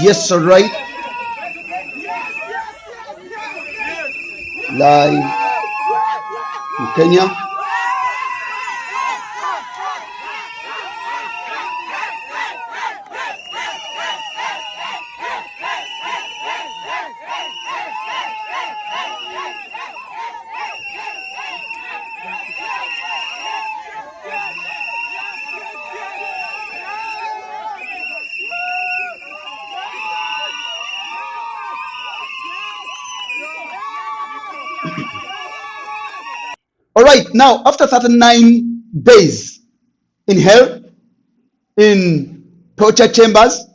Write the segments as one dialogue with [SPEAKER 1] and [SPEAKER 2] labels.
[SPEAKER 1] Yes, all right. Live in Kenya. All right, now after 39 days in hell, in torture chambers,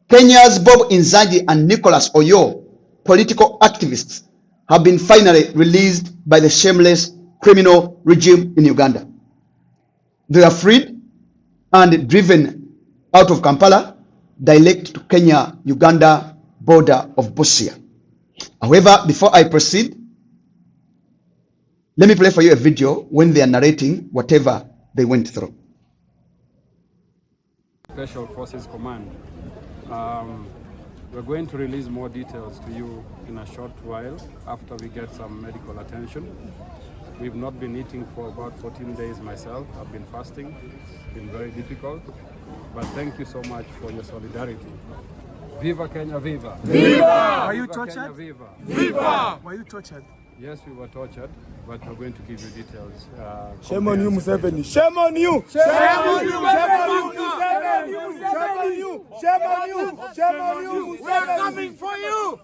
[SPEAKER 1] Kenya's Bobi Njagi and Nicholas Oyoo, political activists, have been finally released by the shameless criminal regime in Uganda. They are freed and driven out of Kampala, direct to Kenya-Uganda border of Busia. However, before I proceed, let me play for you a video when they are narrating whatever they went through.
[SPEAKER 2] Special Forces Command. We're going to release more details to you in a short while after we get some medical attention. We've not been eating for about 14 days myself. I've been fasting. It's been very difficult. But thank you so much for your solidarity. Viva Kenya, viva!
[SPEAKER 3] Viva! Were you
[SPEAKER 2] Viva
[SPEAKER 3] tortured?
[SPEAKER 2] Kenya, viva!
[SPEAKER 3] Viva! Were you tortured?
[SPEAKER 2] Yes, we were tortured, but we're going to give you details.
[SPEAKER 4] Shame on you, Museveni. Shame on you!
[SPEAKER 3] Shame on you! Shame on you! Shame on you!
[SPEAKER 4] Shame on you! Shame on you!
[SPEAKER 3] We are coming for you!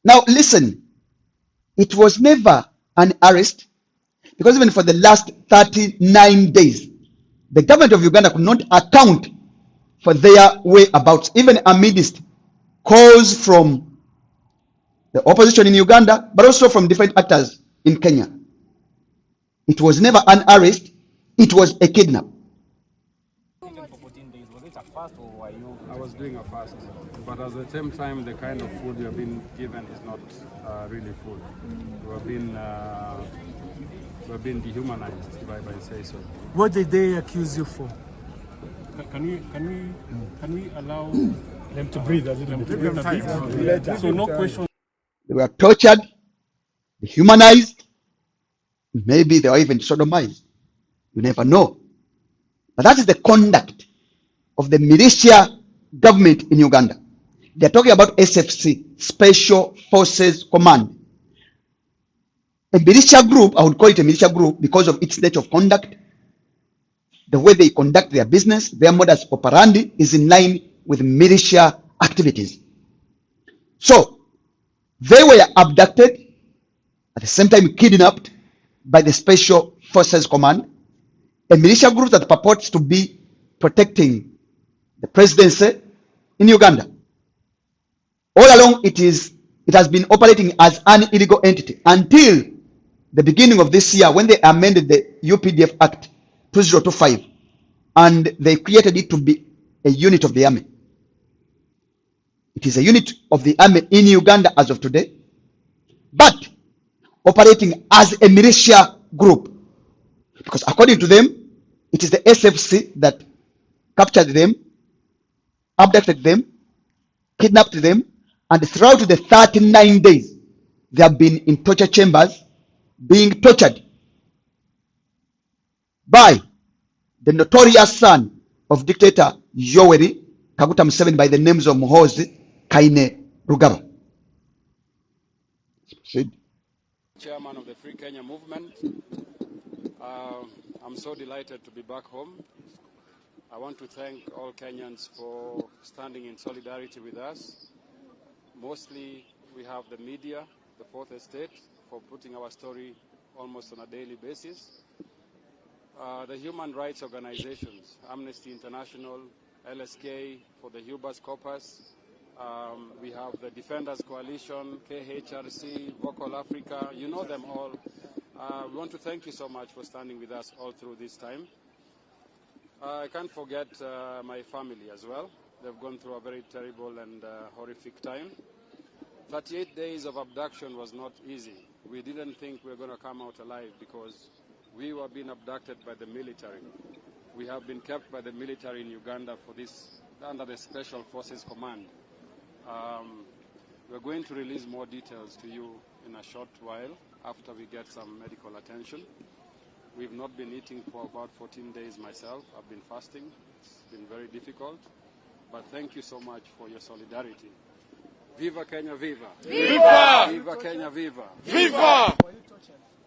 [SPEAKER 1] Now listen, it was never an arrest, because even for the last 39 days, the government of Uganda could not account for their whereabouts, even amidst calls from the opposition in Uganda, but also from different actors in Kenya. It was never an arrest, it was a kidnap.
[SPEAKER 2] I was doing a fast, but at the same time, the kind of food you have been given is not really food. We have been dehumanized, if I say so.
[SPEAKER 3] What did they accuse you for?
[SPEAKER 5] Can we allow them to breathe a little bit? So no question.
[SPEAKER 1] They were tortured, dehumanized, maybe they were even sodomized. You never know. But that is the conduct of the militia government in Uganda. They're talking about SFC, Special Forces Command. A militia group, I would call it a militia group because of its nature of conduct. The way they conduct their business, their modus operandi is in line with militia activities. So, they were abducted, at the same time kidnapped by the Special Forces Command, a militia group that purports to be protecting the presidency in Uganda. All along, it has been operating as an illegal entity until the beginning of this year when they amended the UPDF Act 2025 and they created it to be a unit of the army. It is a unit of the army in Uganda as of today, but operating as a militia group. Because according to them, it is the SFC that captured them, abducted them, kidnapped them, and throughout the 39 days, they have been in torture chambers, being tortured by the notorious son of dictator Yoweri Museveni by the names of Muhoozi, Kaine Rugaba.
[SPEAKER 2] Chairman of the Free Kenya Movement, I'm so delighted to be back home. I want to thank all Kenyans for standing in solidarity with us. Mostly we have the media, the Fourth Estate, for putting our story almost on a daily basis. The human rights organizations, Amnesty International, LSK for the Hubers Corpus, we have the Defenders Coalition, KHRC, Vocal Africa, you know them all. We want to thank you so much for standing with us all through this time. I can't forget my family as well. They've gone through a very terrible and horrific time. 38 days of abduction was not easy. We didn't think we were going to come out alive because we were being abducted by the military. We have been kept by the military in Uganda for this under the Special Forces Command. We're going to release more details to you in a short while after we get some medical attention. We've not been eating for about 14 days myself. I've been fasting. It's been very difficult. But thank you so much for your solidarity. Viva Kenya, viva!
[SPEAKER 3] Viva!
[SPEAKER 2] Viva Kenya, viva!
[SPEAKER 3] Viva!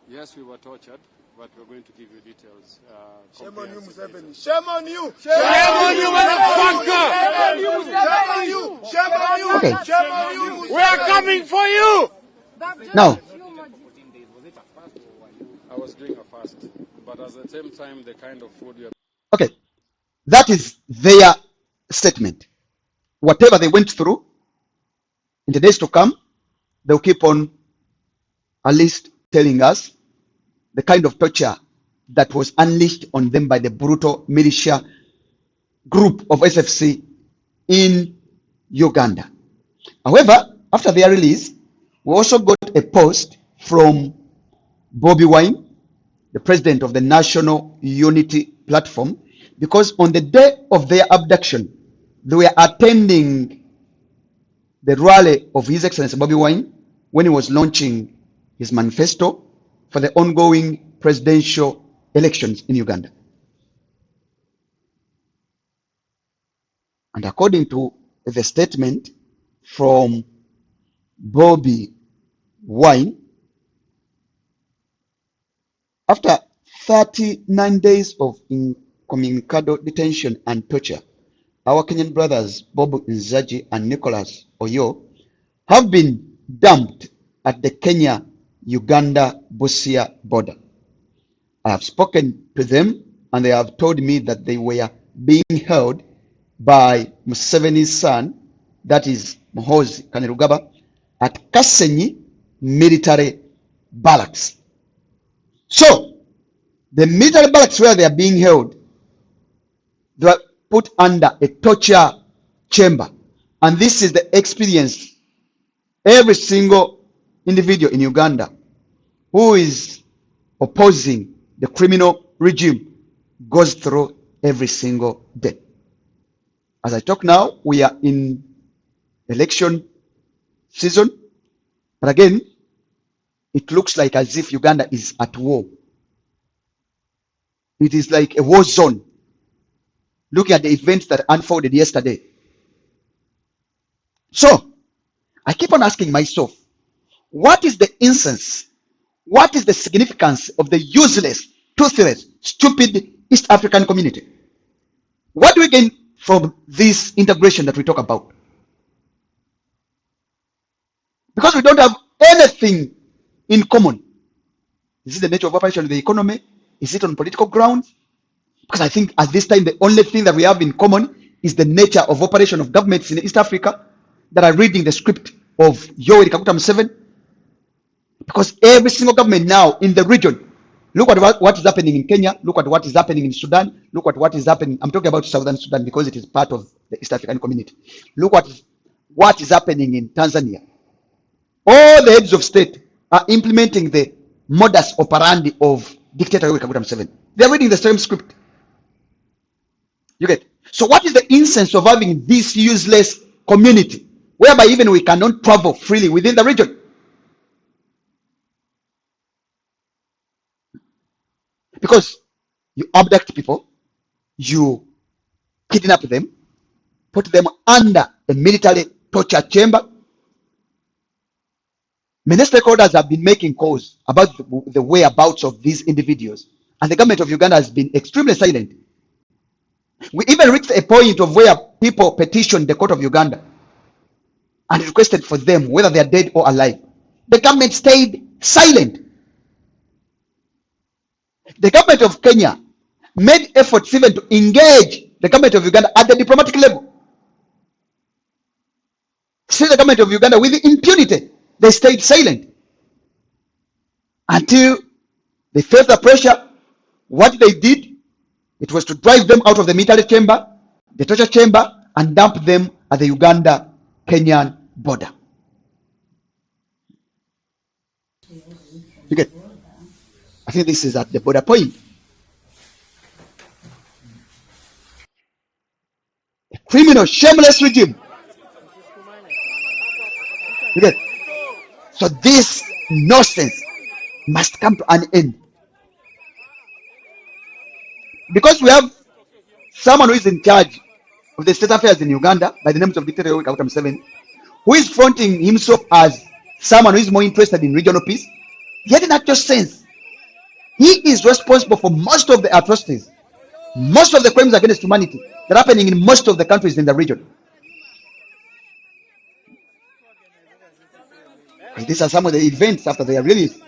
[SPEAKER 2] Yes, we were tortured, but we're going to give you details.
[SPEAKER 4] Shame on you, Museveni. Shame on you!
[SPEAKER 3] Shame on you, motherfucker!
[SPEAKER 4] Shame on you! Shame on you!
[SPEAKER 1] Okay.
[SPEAKER 4] Shame on you!
[SPEAKER 3] We are coming for you!
[SPEAKER 1] Now,
[SPEAKER 2] I was doing a fast, but at the same time, the kind of food you're
[SPEAKER 1] okay, that is their statement. Whatever they went through, in the days to come, they'll keep on at least telling us the kind of torture that was unleashed on them by the brutal militia group of SFC in Uganda. However, after their release, we also got a post from Bobi Wine, the president of the National Unity Platform, because on the day of their abduction, they were attending the rally of His Excellency Bobi Wine when he was launching his manifesto for the ongoing presidential elections in Uganda. And according to the statement from Bobi Wine, after 39 days of incommunicado detention and torture, our Kenyan brothers Bobi Njagi and Nicholas Oyoo have been dumped at the Kenya-Uganda Busia border. I have spoken to them and they have told me that they were being held by Museveni's son, that is Muhoozi Kainerugaba, at Kasenyi Military Barracks. So, the military barracks where they are being held, they were put under a torture chamber. And this is the experience every single individual in Uganda who is opposing the criminal regime goes through every single day. As I talk now, we are in election season. But again, it looks like as if Uganda is at war. It is like a war zone. Looking at the events that unfolded yesterday. So, I keep on asking myself, what is the essence? What is the significance of the useless, toothless, stupid East African community? What do we gain from this integration that we talk about? Because we don't have anything in common. Is it the nature of operation of the economy? Is it on political grounds? Because I think at this time, the only thing that we have in common is the nature of operation of governments in East Africa that are reading the script of Yoweri Museveni. Because every single government now in the region, look at what is happening in Kenya, look at what is happening in Sudan, look at what is happening. I'm talking about Southern Sudan because it is part of the East African community. Look at what is happening in Tanzania. All the heads of state are implementing the modus operandi of dictator Yoweri Museveni. They are reading the same script. You get? So what is the essence of having this useless community whereby even we cannot travel freely within the region? Because you abduct people, you kidnap them, put them under a military torture chamber. Many stakeholders have been making calls about the whereabouts of these individuals, and the government of Uganda has been extremely silent. We even reached a point of where people petitioned the court of Uganda and requested for them whether they are dead or alive. The government stayed silent. The government of Kenya made efforts even to engage the government of Uganda at the diplomatic level. See the government of Uganda with impunity. They stayed silent until they felt the pressure. What they did, it was to drive them out of the military chamber, the torture chamber, and dump them at the Uganda-Kenyan border. You get? I think this is at the border point. A criminal, shameless regime. Okay. So this nonsense must come to an end. Because we have someone who is in charge of the state affairs in Uganda by the name of Dictator Yoweri Museveni, who is fronting himself as someone who is more interested in regional peace. Yet in actual sense, he is responsible for most of the atrocities, most of the crimes against humanity that are happening in most of the countries in the region. And these are some of the events after they are released.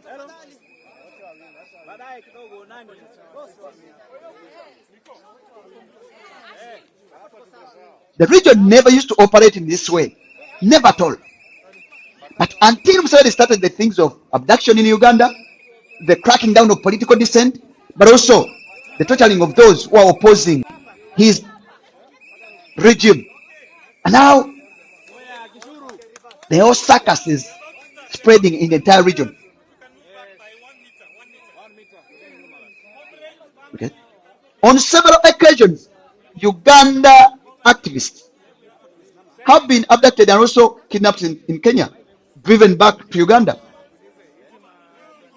[SPEAKER 1] The region never used to operate in this way. Never at all. But until Museveni started the things of abduction in Uganda, the cracking down of political dissent, but also the torturing of those who are opposing his regime. And now the whole circus is spreading in the entire region. Okay. On several occasions, Uganda activists have been abducted and also kidnapped in Kenya, driven back to Uganda.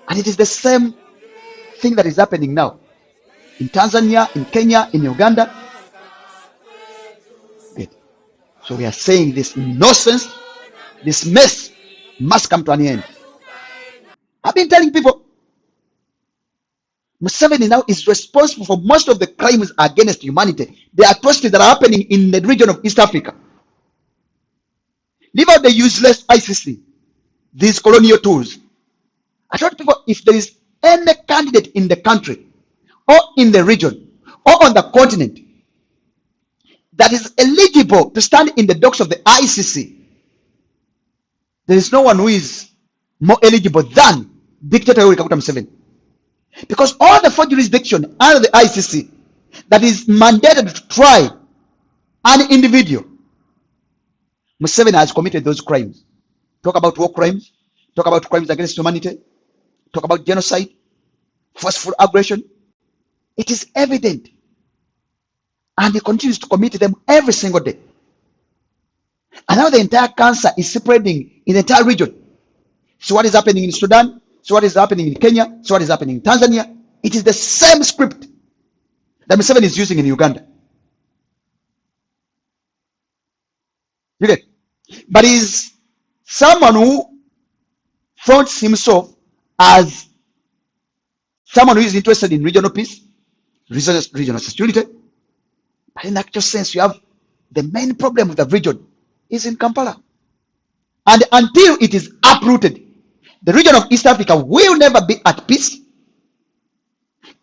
[SPEAKER 1] And it is the same thing that is happening now in Tanzania, in Kenya, in Uganda. Good. So we are saying this nonsense, this mess must come to an end. I've been telling people, Museveni now is responsible for most of the crimes against humanity, the atrocities that are happening in the region of East Africa. Leave out the useless ICC, these colonial tools. I told people, if there is any candidate in the country or in the region or on the continent that is eligible to stand in the docks of the ICC, there is no one who is more eligible than Dictator Yoweri Museveni. Because all the four jurisdictions under the ICC that is mandated to try an individual, Museveni has committed those crimes. Talk about war crimes, talk about crimes against humanity, talk about genocide, forceful aggression. It is evident. And he continues to commit them every single day. And now the entire cancer is spreading in the entire region. So what is happening in Sudan? So what is happening in Kenya? So what is happening in Tanzania? It is the same script that Museveni is using in Uganda. You get? But is someone who fronts himself as someone who is interested in regional peace, regional security. But in actual sense, you have the main problem with the region is in Kampala. And until it is uprooted, the region of East Africa will never be at peace.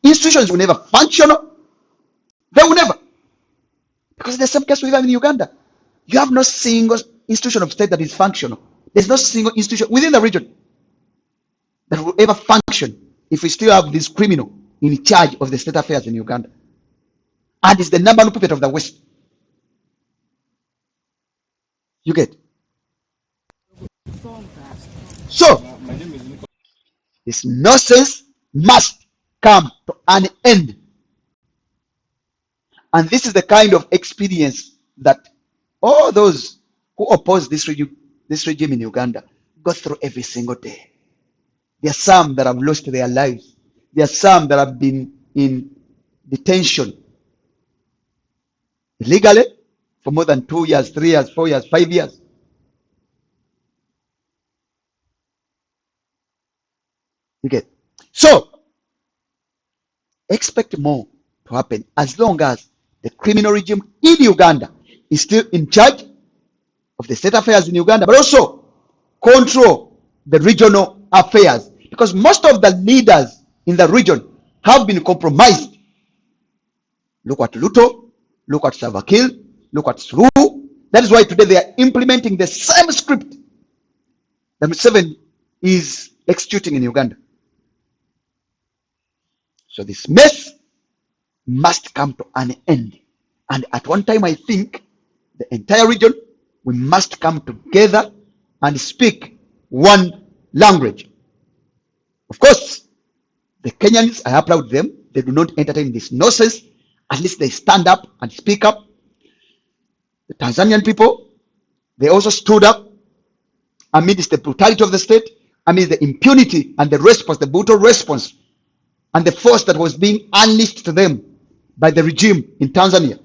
[SPEAKER 1] Institutions will never function. They will never. Because in the same case we have in Uganda. You have no single institution of state that is functional. There's no single institution within the region that will ever function if we still have this criminal in charge of the state affairs in Uganda. And it's the number one puppet of the West. You get? So, this nonsense must come to an end. And this is the kind of experience that all those who oppose this regime in Uganda go through every single day. There are some that have lost their lives. There are some that have been in detention illegally for more than 2 years, 3 years, 4 years, 5 years. You get? So, expect more to happen as long as the criminal regime in Uganda is still in charge of the state affairs in Uganda, but also control the regional affairs. Because most of the leaders in the region have been compromised. Look at Luto, look at Salva Kiir, look at Suluhu. That is why today they are implementing the same script that Museveni is executing in Uganda. So this mess must come to an end. And at one time, I think the entire region, we must come together and speak one language. Of course, the Kenyans, I applaud them. They do not entertain this nonsense. At least they stand up and speak up. The Tanzanian people, they also stood up amidst the brutality of the state, amidst the impunity and the response, the brutal response, and the force that was being unleashed to them by the regime in Tanzania.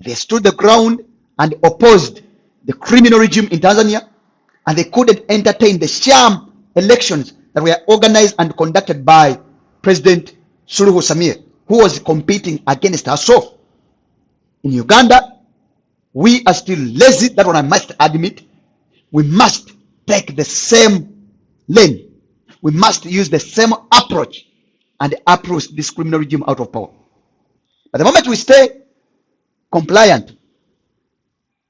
[SPEAKER 1] They stood the ground and opposed the criminal regime in Tanzania, and they couldn't entertain the sham elections that were organized and conducted by President Suluhu Samir, who was competing against herself. In Uganda, we are still lazy, that one I must admit. We must take the same lane. We must use the same approach and approach this criminal regime out of power. But the moment we stay compliant,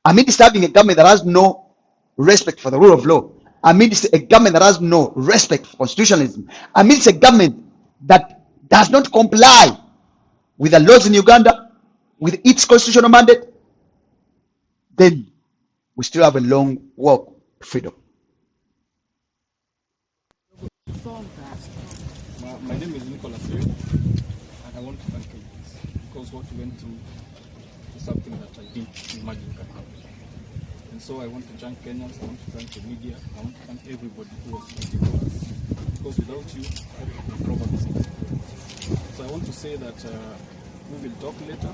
[SPEAKER 1] amidst having a government that has no respect for the rule of law, amidst a government that has no respect for constitutionalism, amidst a government that does not comply with the laws in Uganda, with its constitutional mandate, then we still have a long walk to freedom.
[SPEAKER 5] My name is Nicholas Oyoo, and I want to thank you because what you went through is something that I didn't imagine can happen. And so I want to thank Kenyans, I want to thank the media, I want to thank everybody who was fighting for us. Because without you, the problem is not. So I want to say that we will talk later.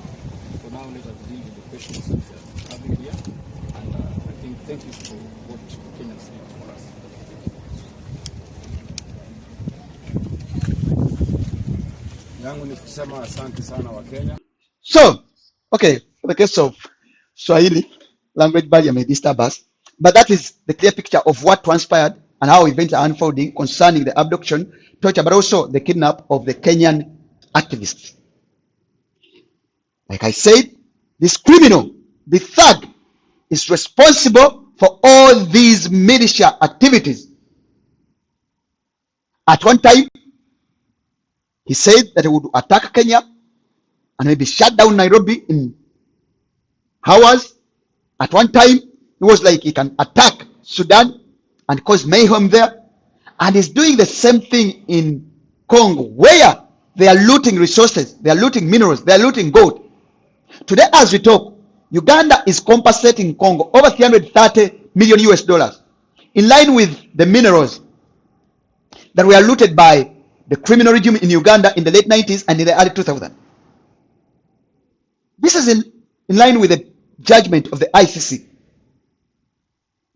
[SPEAKER 5] For now, let us deal with the questions that we are having here. And I think thank you for what Kenyans did for us.
[SPEAKER 2] Yangu ni kusema asante sana wa Kenya.
[SPEAKER 1] So, okay, for the case of Swahili, language barrier may disturb us, but that is the clear picture of what transpired and how events are unfolding concerning the abduction, torture, but also the kidnap of the Kenyan activists. Like I said, this criminal, the thug, is responsible for all these militia activities. At one time, he said that he would attack Kenya and maybe shut down Nairobi in hours. At one time, it was like he can attack Sudan and cause mayhem there. And he's doing the same thing in Congo, where they are looting resources, they are looting minerals, they are looting gold. Today, as we talk, Uganda is compensating Congo over 330 million US dollars, in line with the minerals that were looted by the criminal regime in Uganda in the late 90s and in the early 2000s. This is in line with the judgment of the ICC.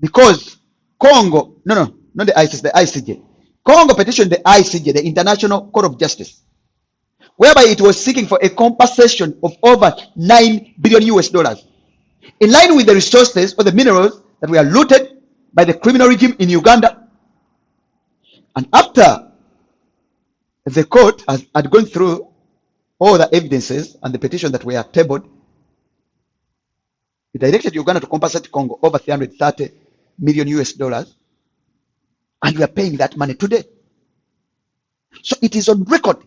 [SPEAKER 1] Because Congo, not the ICC, the ICJ. Congo petitioned the ICJ, the International Court of Justice, whereby it was seeking for a compensation of over 9 billion US dollars, in line with the resources or the minerals that were looted by the criminal regime in Uganda. And after the court had gone through all the evidences and the petition that were tabled, it directed Uganda to compensate Congo over 330 million US dollars, and we are paying that money today. So it is on record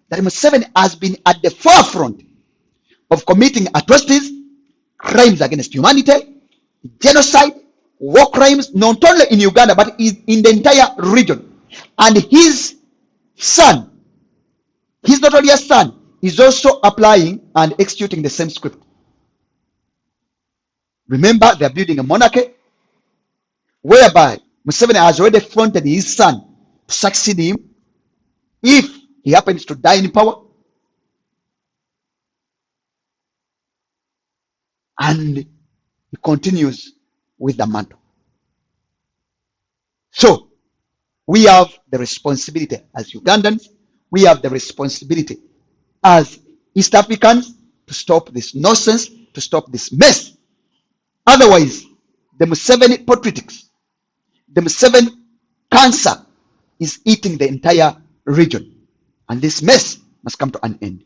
[SPEAKER 1] that Museveni has been at the forefront of committing atrocities, crimes against humanity, genocide, war crimes, not only in Uganda, but in the entire region. And his son, his notorious son, is also applying and executing the same script. Remember, they are building a monarchy whereby Museveni has already fronted his son to succeed him if he happens to die in power. And he continues with the mantle. So, we have the responsibility as Ugandans, we have the responsibility as East Africans to stop this nonsense, to stop this mess. Otherwise, the Museveni politics, the Museveni cancer is eating the entire region. And this mess must come to an end.